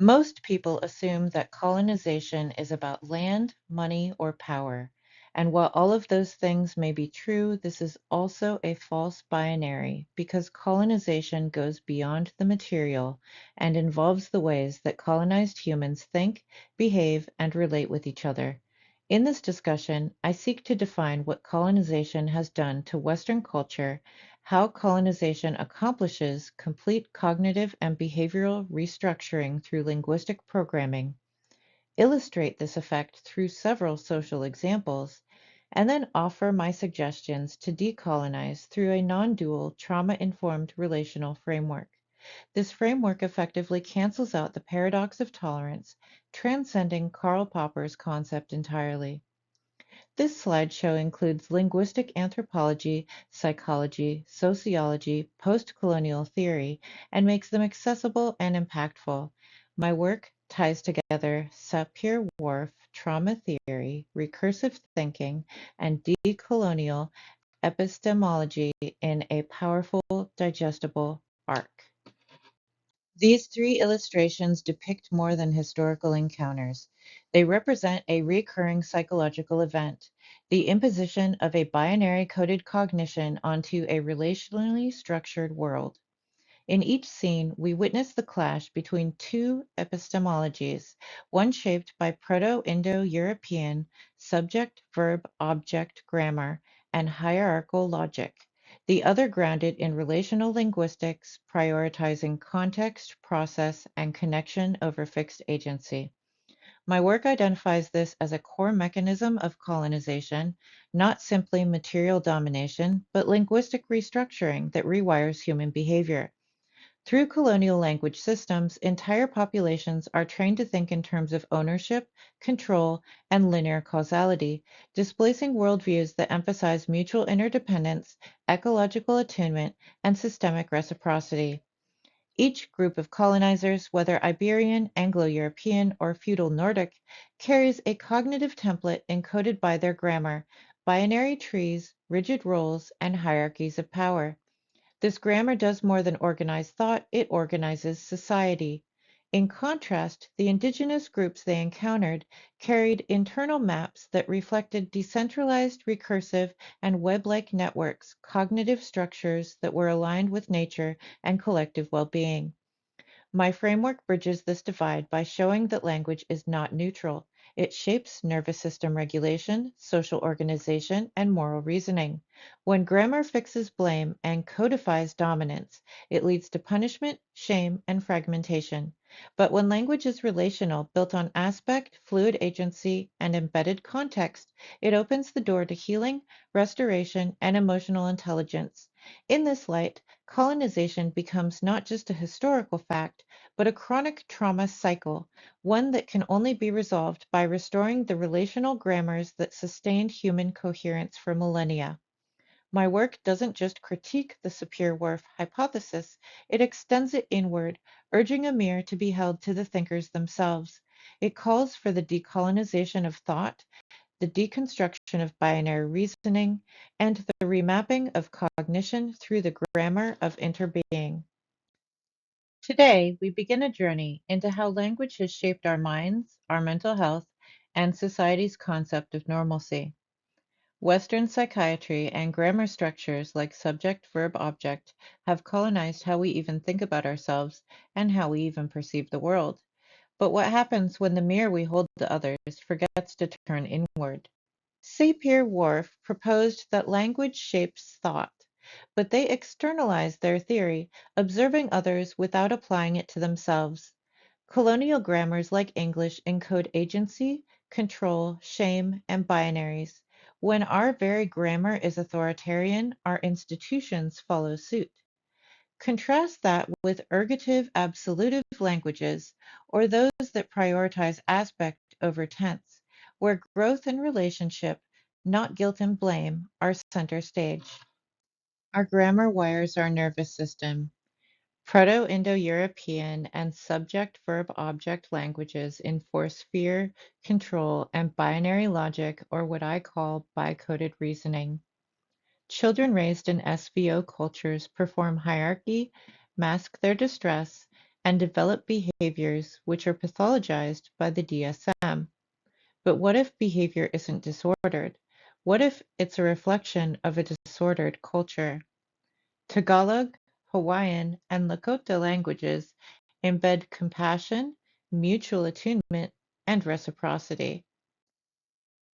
Most people assume that colonization is about land, money, or power. And while all of those things may be true, this is also a false binary because colonization goes beyond the material and involves the ways that colonized humans think, behave, and relate with each other. In this discussion, I seek to define what colonization has done to Western culture, how colonization accomplishes complete cognitive and behavioral restructuring through linguistic programming, illustrate this effect through several social examples, and then offer my suggestions to decolonize through a non-dual trauma-informed relational framework. This framework effectively cancels out the paradox of tolerance, transcending Karl Popper's concept entirely. This slideshow includes linguistic anthropology, psychology, sociology, post-colonial theory, and makes them accessible and impactful. My work ties together Sapir-Whorf trauma theory, recursive thinking, and decolonial epistemology in a powerful, digestible arc. These three illustrations depict more than historical encounters. They represent a recurring psychological event, the imposition of a binary coded cognition onto a relationally structured world. In each scene, we witness the clash between two epistemologies, one shaped by Proto-Indo-European subject-verb-object grammar and hierarchical logic, the other grounded in relational linguistics, prioritizing context, process, and connection over fixed agency. My work identifies this as a core mechanism of colonization, not simply material domination, but linguistic restructuring that rewires human behavior. Through colonial language systems, entire populations are trained to think in terms of ownership, control, and linear causality, displacing worldviews that emphasize mutual interdependence, ecological attunement, and systemic reciprocity. Each group of colonizers, whether Iberian, Anglo-European, or feudal Nordic, carries a cognitive template encoded by their grammar, binary trees, rigid roles, and hierarchies of power. This grammar does more than organize thought, it organizes society. In contrast, the indigenous groups they encountered carried internal maps that reflected decentralized, recursive, and web-like networks, cognitive structures that were aligned with nature and collective well-being. My framework bridges this divide by showing that language is not neutral. It shapes nervous system regulation, social organization, and moral reasoning. When grammar fixes blame and codifies dominance, it leads to punishment, shame, and fragmentation. But when language is relational, built on aspect, fluid agency, and embedded context, it opens the door to healing, restoration, and emotional intelligence. In this light, colonization becomes not just a historical fact, but a chronic trauma cycle, one that can only be resolved by restoring the relational grammars that sustained human coherence for millennia. My work doesn't just critique the Sapir-Whorf hypothesis, it extends it inward, urging a mirror to be held to the thinkers themselves. It calls for the decolonization of thought, the deconstruction of binary reasoning, and the remapping of cognition through the grammar of interbeing. Today, we begin a journey into how language has shaped our minds, our mental health, and society's concept of normalcy. Western psychiatry and grammar structures like subject, verb, object have colonized how we even think about ourselves and how we even perceive the world. But what happens when the mirror we hold to others forgets to turn inward? Sapir-Whorf proposed that language shapes thought, but they externalized their theory, observing others without applying it to themselves. Colonial grammars like English encode agency, control, shame, and binaries. When our very grammar is authoritarian, our institutions follow suit. Contrast that with ergative absolutive languages, or those that prioritize aspect over tense, where growth and relationship, not guilt and blame, are center stage. Our grammar wires our nervous system. Proto-Indo-European and subject-verb-object languages enforce fear, control, and binary logic, or what I call bicoded reasoning. Children raised in SVO cultures perform hierarchy, mask their distress, and develop behaviors which are pathologized by the DSM. But what if behavior isn't disordered? What if it's a reflection of a disordered culture? Tagalog, Hawaiian, and Lakota languages embed compassion, mutual attunement, and reciprocity.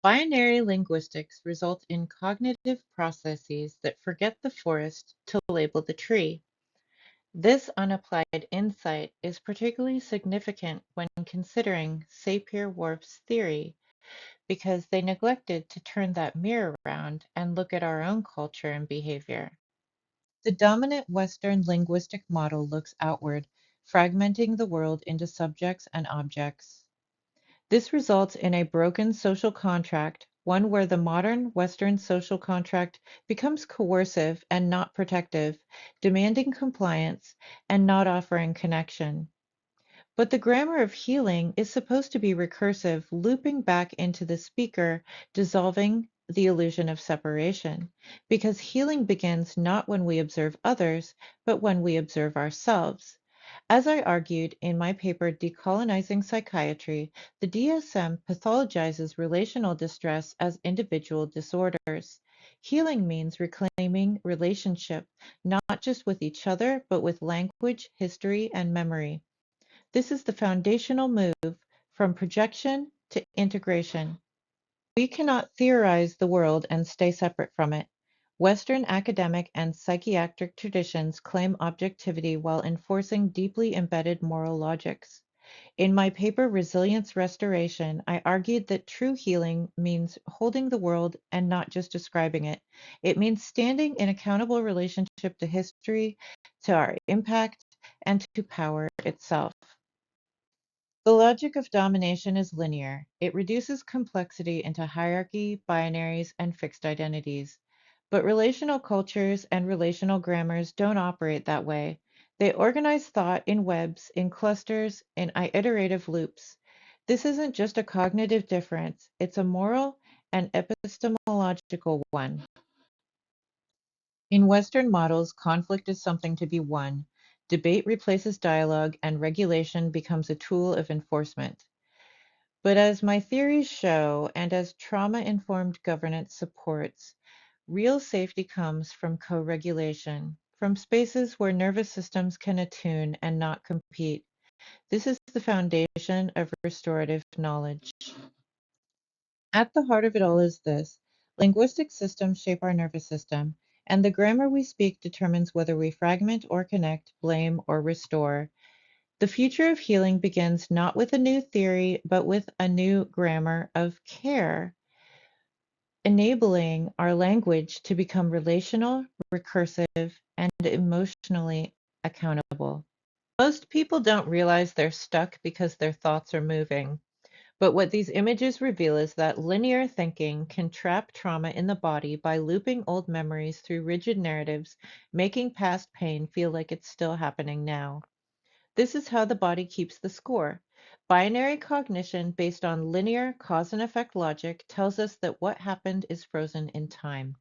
Binary linguistics result in cognitive processes that forget the forest to label the tree. This unapplied insight is particularly significant when considering Sapir-Whorf's theory because they neglected to turn that mirror around and look at our own culture and behavior. The dominant Western linguistic model looks outward, fragmenting the world into subjects and objects. This results in a broken social contract, one where the modern Western social contract becomes coercive and not protective, demanding compliance and not offering connection. But the grammar of healing is supposed to be recursive, looping back into the speaker, dissolving the illusion of separation, because healing begins not when we observe others, but when we observe ourselves. As I argued in my paper Decolonizing Psychiatry, the DSM pathologizes relational distress as individual disorders. Healing means reclaiming relationship, not just with each other, but with language, history, and memory. This is the foundational move from projection to integration. We cannot theorize the world and stay separate from it. Western academic and psychiatric traditions claim objectivity while enforcing deeply embedded moral logics. In my paper Resilience Restoration, I argued that true healing means holding the world and not just describing it. It means standing in accountable relationship to history, to our impact, and to power itself. The logic of domination is linear. It reduces complexity into hierarchy, binaries, and fixed identities. But relational cultures and relational grammars don't operate that way. They organize thought in webs, in clusters, in iterative loops. This isn't just a cognitive difference, it's a moral and epistemological one. In Western models, conflict is something to be won. Debate replaces dialogue, and regulation becomes a tool of enforcement. But as my theories show, and as trauma-informed governance supports, real safety comes from co-regulation, from spaces where nervous systems can attune and not compete. This is the foundation of restorative knowledge. At the heart of it all is this: linguistic systems shape our nervous system, and the grammar we speak determines whether we fragment or connect, blame or restore. The future of healing begins not with a new theory, but with a new grammar of care, enabling our language to become relational, recursive, and emotionally accountable. Most people don't realize they're stuck because their thoughts are moving. But what these images reveal is that linear thinking can trap trauma in the body by looping old memories through rigid narratives, making past pain feel like it's still happening now. This is how the body keeps the score. Binary cognition based on linear cause and effect logic tells us that what happened is frozen in time.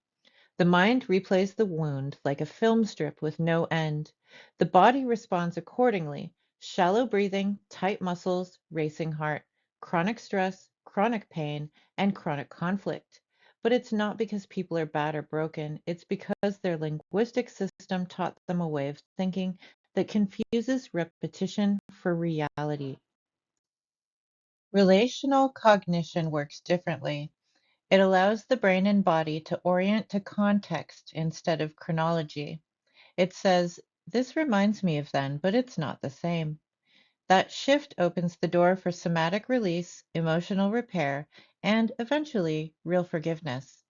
The mind replays the wound like a film strip with no end. The body responds accordingly: shallow breathing, tight muscles, racing heart, chronic stress, chronic pain, and chronic conflict. But it's not because people are bad or broken, it's because their linguistic system taught them a way of thinking that confuses repetition for reality. Relational cognition works differently. It allows the brain and body to orient to context instead of chronology. It says, "This reminds me of then, but it's not the same." That shift opens the door for somatic release, emotional repair, and eventually, real forgiveness.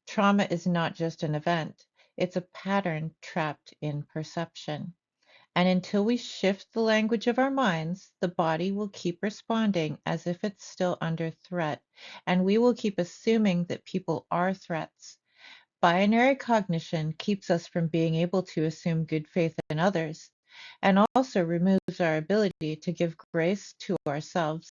Trauma is not just an event, it's a pattern trapped in perception. And until we shift the language of our minds, the body will keep responding as if it's still under threat, and we will keep assuming that people are threats. Binary cognition keeps us from being able to assume good faith in others, and also removes our ability to give grace to ourselves.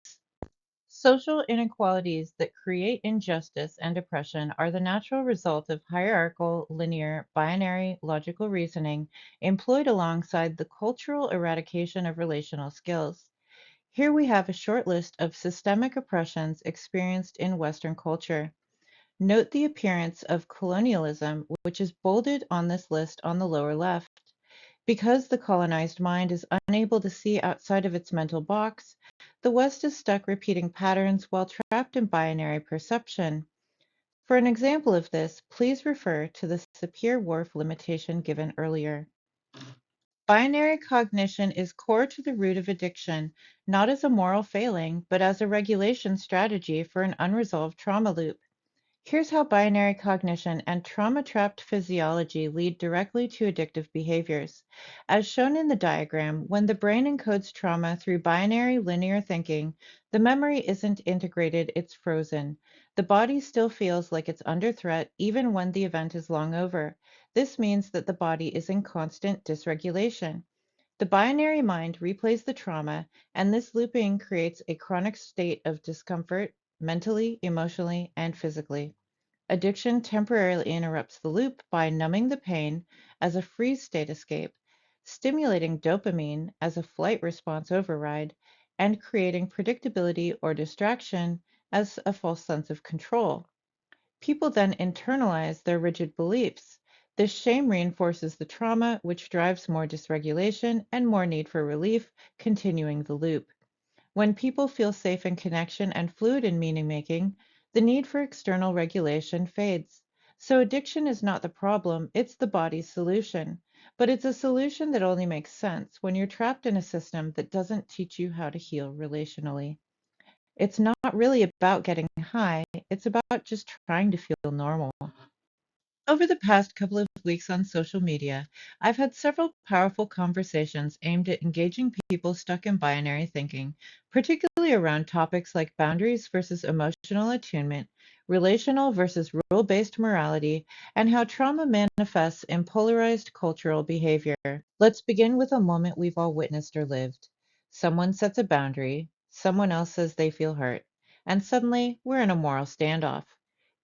Social inequalities that create injustice and oppression are the natural result of hierarchical, linear, binary, logical reasoning employed alongside the cultural eradication of relational skills. Here we have a short list of systemic oppressions experienced in Western culture. Note the appearance of colonialism, which is bolded on this list on the lower left. Because the colonized mind is unable to see outside of its mental box, the West is stuck repeating patterns while trapped in binary perception. For an example of this, please refer to the Sapir-Whorf limitation given earlier. Binary cognition is core to the root of addiction, not as a moral failing, but as a regulation strategy for an unresolved trauma loop. Here's how binary cognition and trauma-trapped physiology lead directly to addictive behaviors. As shown in the diagram, when the brain encodes trauma through binary linear thinking, the memory isn't integrated, it's frozen. The body still feels like it's under threat even when the event is long over. This means that the body is in constant dysregulation. The binary mind replays the trauma, and this looping creates a chronic state of discomfort mentally, emotionally, and physically. Addiction temporarily interrupts the loop by numbing the pain as a freeze state escape, stimulating dopamine as a flight response override, and creating predictability or distraction as a false sense of control. People then internalize their rigid beliefs. This shame reinforces the trauma, which drives more dysregulation and more need for relief, continuing the loop. When people feel safe in connection and fluid in meaning making, the need for external regulation fades. So addiction is not the problem, it's the body's solution. But it's a solution that only makes sense when you're trapped in a system that doesn't teach you how to heal relationally. It's not really about getting high, it's about just trying to feel normal. Over the past couple of weeks on social media, I've had several powerful conversations aimed at engaging people stuck in binary thinking, particularly around topics like boundaries versus emotional attunement, relational versus rule based morality, and how trauma manifests in polarized cultural behavior. Let's begin with a moment we've all witnessed or lived. Someone sets a boundary, someone else says they feel hurt, and suddenly we're in a moral standoff.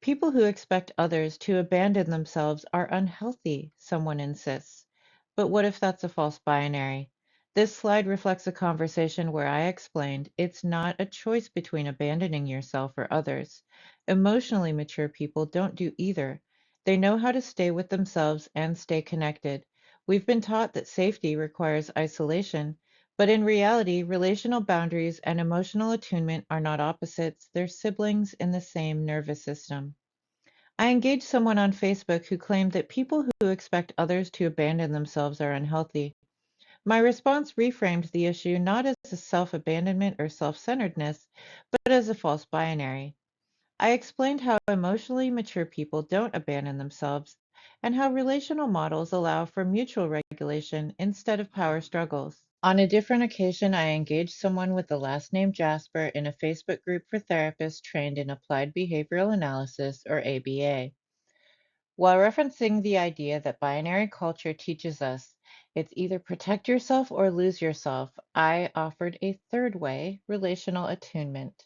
People who expect others to abandon themselves are unhealthy, someone insists. But what if that's a false binary? This slide reflects a conversation where I explained it's not a choice between abandoning yourself or others. Emotionally mature people don't do either. They know how to stay with themselves and stay connected. We've been taught that safety requires isolation, but in reality, relational boundaries and emotional attunement are not opposites, they're siblings in the same nervous system. I engaged someone on Facebook who claimed that people who expect others to abandon themselves are unhealthy. My response reframed the issue not as a self abandonment or self centeredness, but as a false binary. I explained how emotionally mature people don't abandon themselves and how relational models allow for mutual regulation instead of power struggles. On a different occasion, I engaged someone with the last name Jasper in a Facebook group for therapists trained in applied behavioral analysis, or ABA. While referencing the idea that binary culture teaches us it's either protect yourself or lose yourself, I offered a third way, relational attunement.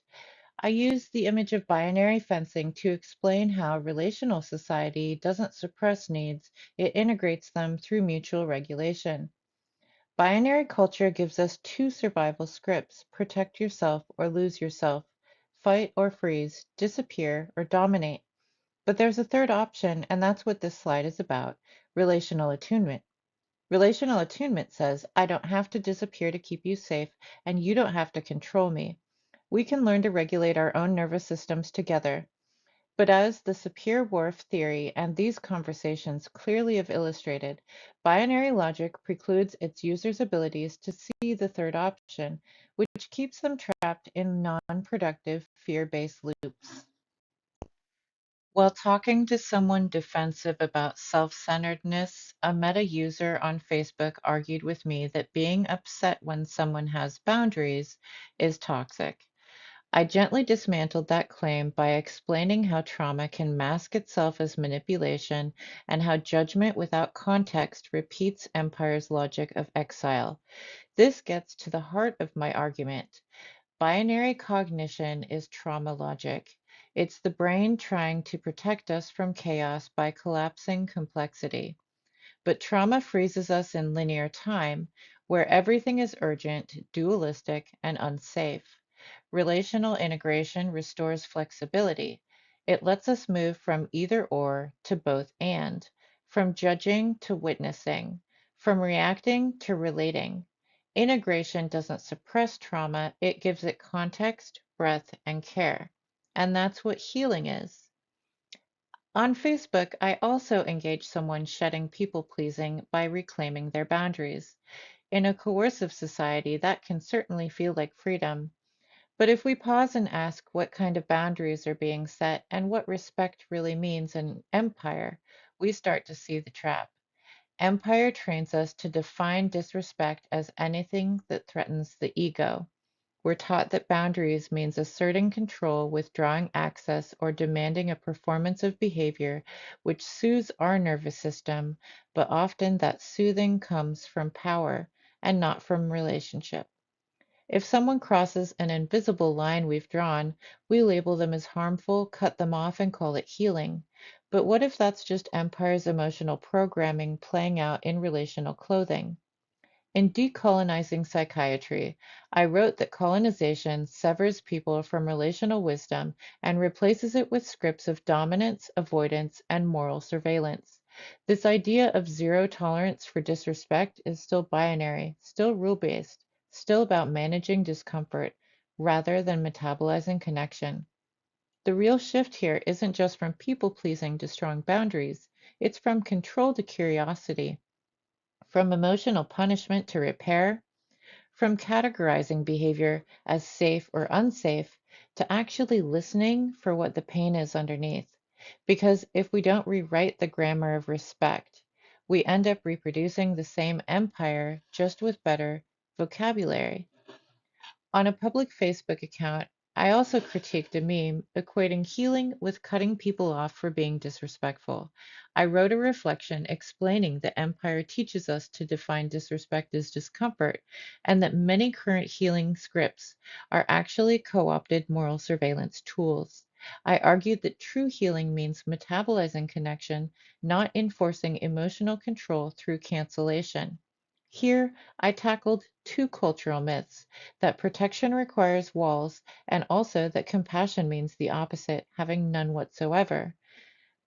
I used the image of binary fencing to explain how relational society doesn't suppress needs, it integrates them through mutual regulation. Binary culture gives us two survival scripts: protect yourself or lose yourself, fight or freeze, disappear or dominate. But there's a third option, and that's what this slide is about: relational attunement. Relational attunement says, I don't have to disappear to keep you safe, and you don't have to control me. We can learn to regulate our own nervous systems together. But as the Sapir-Whorf theory and these conversations clearly have illustrated, binary logic precludes its users' abilities to see the third option, which keeps them trapped in non-productive, fear-based loops. While talking to someone defensive about self-centeredness, a meta user on Facebook argued with me that being upset when someone has boundaries is toxic. I gently dismantled that claim by explaining how trauma can mask itself as manipulation and how judgment without context repeats empire's logic of exile. This gets to the heart of my argument. Binary cognition is trauma logic. It's the brain trying to protect us from chaos by collapsing complexity. But trauma freezes us in linear time, where everything is urgent, dualistic, and unsafe. Relational integration restores flexibility. It lets us move from either or to both and, from judging to witnessing, from reacting to relating. Integration doesn't suppress trauma, it gives it context, breadth, and care. And that's what healing is. On Facebook, I also engage someone shedding people pleasing by reclaiming their boundaries. In a coercive society, that can certainly feel like freedom. But if we pause and ask what kind of boundaries are being set and what respect really means in empire, we start to see the trap. Empire trains us to define disrespect as anything that threatens the ego. We're taught that boundaries means asserting control, withdrawing access, or demanding a performance of behavior which soothes our nervous system, but often that soothing comes from power and not from relationship. If someone crosses an invisible line we've drawn, we label them as harmful, cut them off, and call it healing. But what if that's just empire's emotional programming playing out in relational clothing? In Decolonizing Psychiatry, I wrote that colonization severs people from relational wisdom and replaces it with scripts of dominance, avoidance, and moral surveillance. This idea of zero tolerance for disrespect is still binary, still rule based, still about managing discomfort rather than metabolizing connection. The real shift here isn't just from people pleasing to strong boundaries, it's from control to curiosity, from emotional punishment to repair, from categorizing behavior as safe or unsafe to actually listening for what the pain is underneath. Because if we don't rewrite the grammar of respect, we end up reproducing the same empire just with better vocabulary. On a public Facebook account, I also critiqued a meme equating healing with cutting people off for being disrespectful. I wrote a reflection explaining that empire teaches us to define disrespect as discomfort, and that many current healing scripts are actually co opted moral surveillance tools. I argued that true healing means metabolizing connection, not enforcing emotional control through cancellation. Here, I tackled two cultural myths that protection requires walls, and also that compassion means the opposite, having none whatsoever.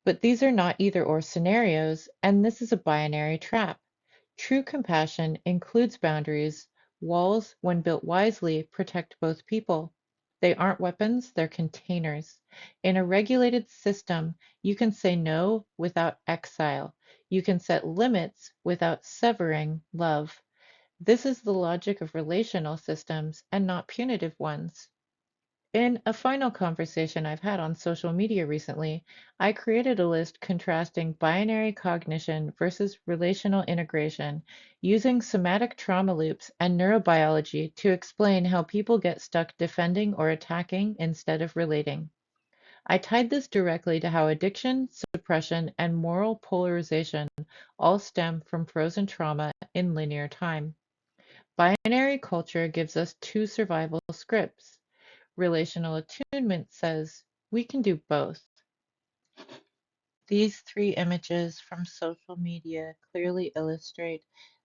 But these are not either or scenarios, and this is a binary trap. True compassion includes boundaries. Walls, when built wisely, protect both people. They aren't weapons, they're containers. In a regulated system, you can say no without exile. You can set limits without severing love. This is the logic of relational systems and not punitive ones. In a final conversation I've had on social media recently, I created a list contrasting binary cognition versus relational integration using somatic trauma loops and neurobiology to explain how people get stuck defending or attacking instead of relating. I tied this directly to how addiction, suppression, and moral polarization all stem from frozen trauma in linear time. Binary culture gives us two survival scripts. Relational attunement says we can do both. These three images from social media clearly illustrate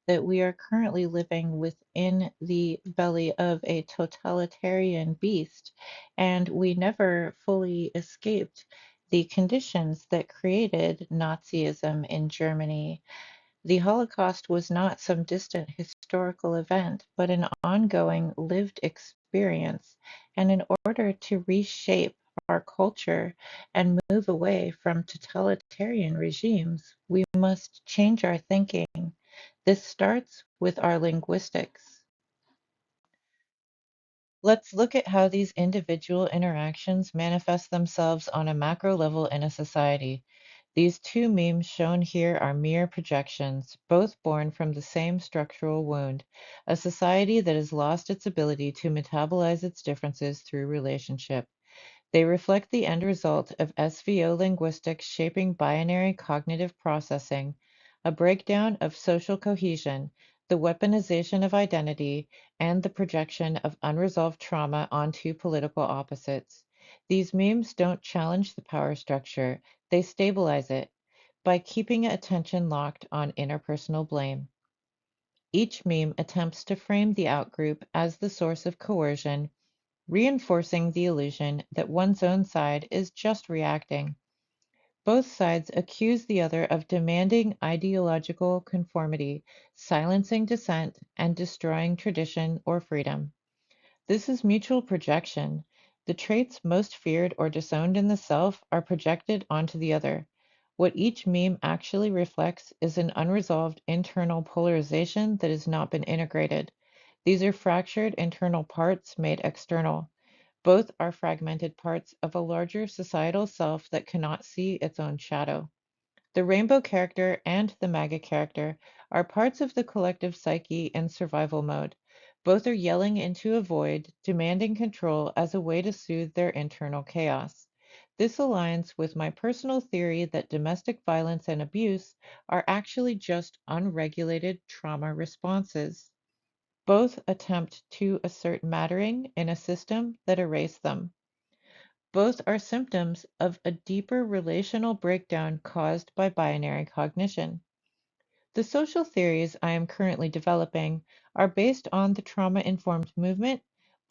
that we are currently living within the belly of a totalitarian beast, and we never fully escaped the conditions that created Nazism in Germany. The Holocaust was not some distant historical event, but an ongoing lived experience. And in order to reshape our culture and move away from totalitarian regimes, we must change our thinking. This starts with our linguistics. Let's look at how these individual interactions manifest themselves on a macro level in a society. These two memes shown here are mere projections, both born from the same structural wound, a society that has lost its ability to metabolize its differences through relationship. They reflect the end result of SVO linguistics shaping binary cognitive processing, a breakdown of social cohesion, the weaponization of identity, and the projection of unresolved trauma onto political opposites. These memes don't challenge the power structure, they stabilize it by keeping attention locked on interpersonal blame. Each meme attempts to frame the outgroup as the source of coercion, reinforcing the illusion that one's own side is just reacting. Both sides accuse the other of demanding ideological conformity, silencing dissent, and destroying tradition or freedom. This is mutual projection. The traits most feared or disowned in the self are projected onto the other. What each meme actually reflects is an unresolved internal polarization that has not been integrated. These are fractured internal parts made external. Both are fragmented parts of a larger societal self that cannot see its own shadow. The rainbow character and the MAGA character are parts of the collective psyche in survival mode. Both are yelling into a void, demanding control as a way to soothe their internal chaos. This aligns with my personal theory that domestic violence and abuse are actually just unregulated trauma responses. Both attempt to assert mattering in a system that erased them. Both are symptoms of a deeper relational breakdown caused by binary cognition. The social theories I am currently developing are based on the trauma-informed movement,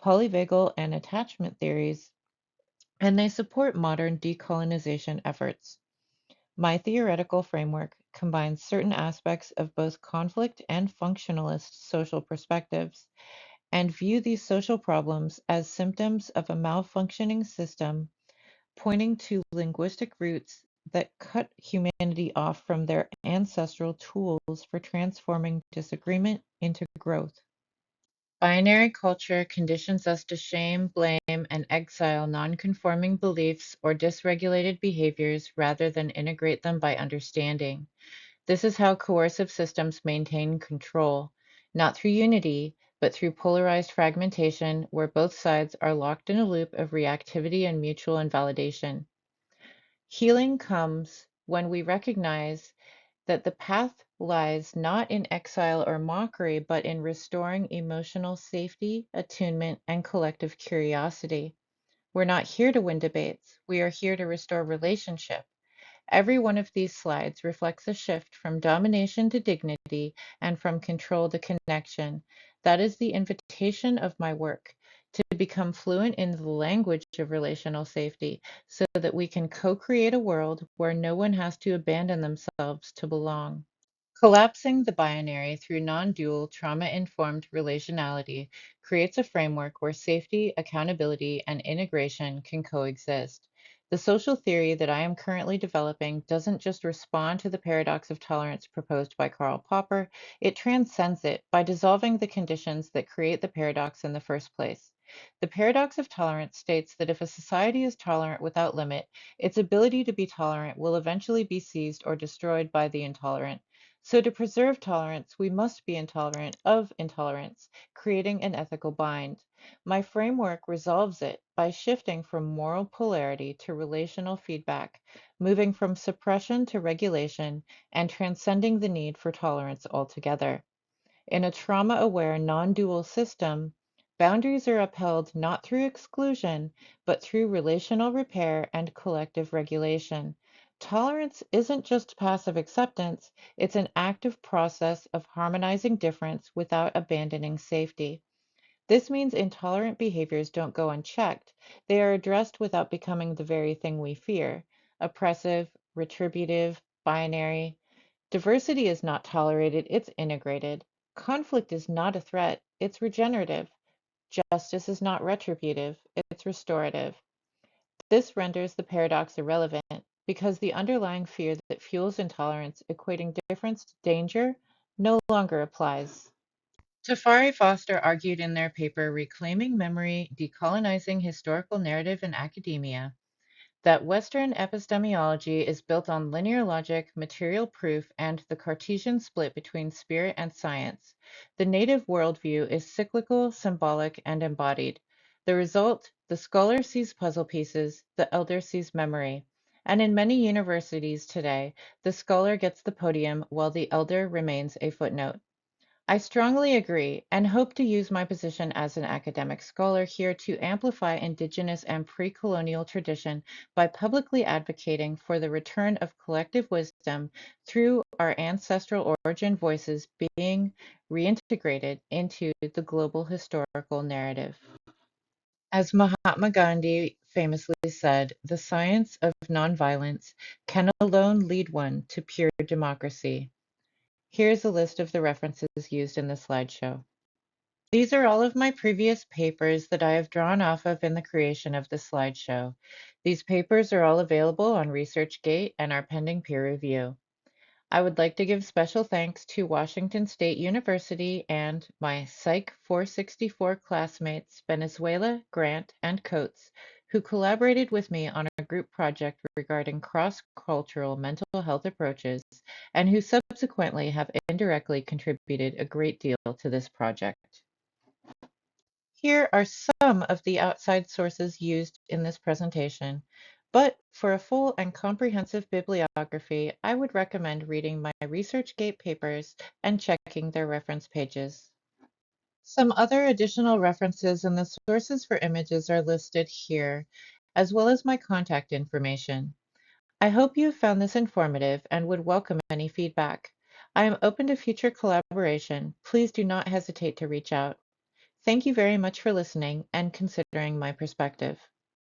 polyvagal and attachment theories, and they support modern decolonization efforts. My theoretical framework combines certain aspects of both conflict and functionalist social perspectives, and view these social problems as symptoms of a malfunctioning system pointing to linguistic roots that cut humanity off from their ancestral tools for transforming disagreement into growth. Binary culture conditions us to shame, blame, and exile nonconforming beliefs or dysregulated behaviors rather than integrate them by understanding. This is how coercive systems maintain control, not through unity, but through polarized fragmentation where both sides are locked in a loop of reactivity and mutual invalidation. Healing comes when we recognize that the path lies not in exile or mockery, but in restoring emotional safety, attunement, and collective curiosity. We're not here to win debates. We are here to restore relationship. Every one of these slides reflects a shift from domination to dignity and from control to connection. That is the invitation of my work, to become fluent in the language of relational safety so that we can co-create a world where no one has to abandon themselves to belong. Collapsing the binary through non-dual trauma-informed relationality creates a framework where safety, accountability, and integration can coexist. The social theory that I am currently developing doesn't just respond to the paradox of tolerance proposed by Karl Popper, it transcends it by dissolving the conditions that create the paradox in the first place. The paradox of tolerance states that if a society is tolerant without limit, its ability to be tolerant will eventually be seized or destroyed by the intolerant. So to preserve tolerance, we must be intolerant of intolerance, creating an ethical bind. My framework resolves it by shifting from moral polarity to relational feedback, moving from suppression to regulation, and transcending the need for tolerance altogether. In a trauma-aware non-dual system, boundaries are upheld not through exclusion, but through relational repair and collective regulation. Tolerance isn't just passive acceptance, it's an active process of harmonizing difference without abandoning safety. This means intolerant behaviors don't go unchecked. They are addressed without becoming the very thing we fear: oppressive, retributive, binary. Diversity is not tolerated, it's integrated. Conflict is not a threat, it's regenerative. Justice is not retributive, it's restorative. This renders the paradox irrelevant because the underlying fear that fuels intolerance, equating difference to danger, no longer applies. Tafari Foster argued in their paper Reclaiming Memory, Decolonizing Historical Narrative in Academia that Western epistemology is built on linear logic, material proof, and the Cartesian split between spirit and science. The native worldview is cyclical, symbolic, and embodied. The result, the scholar sees puzzle pieces, the elder sees memory. And in many universities today, the scholar gets the podium while the elder remains a footnote. I strongly agree and hope to use my position as an academic scholar here to amplify Indigenous and pre-colonial tradition by publicly advocating for the return of collective wisdom through our ancestral origin voices being reintegrated into the global historical narrative. As Mahatma Gandhi famously said, the science of nonviolence can alone lead one to pure democracy. Here's a list of the references used in the slideshow. These are all of my previous papers that I have drawn off of in the creation of the slideshow. These papers are all available on ResearchGate and are pending peer review. I would like to give special thanks to Washington State University and my Psych 464 classmates, Venezuela, Grant, and Coates, who collaborated with me on a group project regarding cross-cultural mental health approaches, and who subsequently have indirectly contributed a great deal to this project. Here are some of the outside sources used in this presentation, but for a full and comprehensive bibliography, I would recommend reading my ResearchGate papers and checking their reference pages. Some other additional references and the sources for images are listed here, as well as my contact information. I hope you found this informative and would welcome any feedback. I am open to future collaboration. Please do not hesitate to reach out. Thank you very much for listening and considering my perspective.